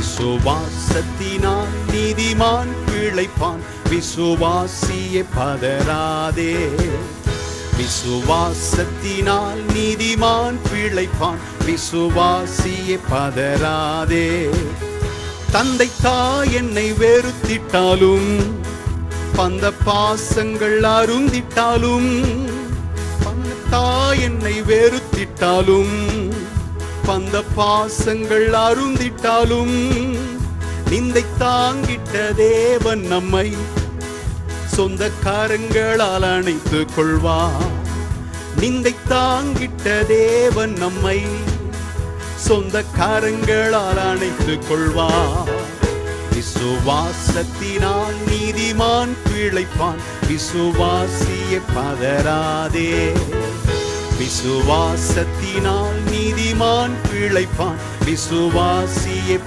விசுவாசத்தினால் நீதிமான் பிழைப்பான், விசுவாசியே பதறாதே. விசுவாசத்தினால் நீதிமான் பிழைப்பான், விசுவாசியே பதறாதே. தந்தை தாய் என்னை வெறுத்திட்டாலும், பந்த பாசங்கள் அருந்திட்டாலும், தாய் என்னை வெறுத்திட்டாலும், பந்த பாசங்கள் அருந்திட்டாலும், நிந்தை தாங்கிட்ட தேவன் நம்மை சொந்த கரங்களால் அணைத்துக் கொள்வார். நிந்தை தாங்கிட்ட தேவன் நம்மை சொந்த கரங்களால் அணைத்துக் கொள்வார். விசுவாசத்தினால் நீதிமான் பிழைப்பான், விசுவாசியே பதறாதே. விசுவாசத்தினால் நீதிமான் பிழைப்பான், விசுவாசியே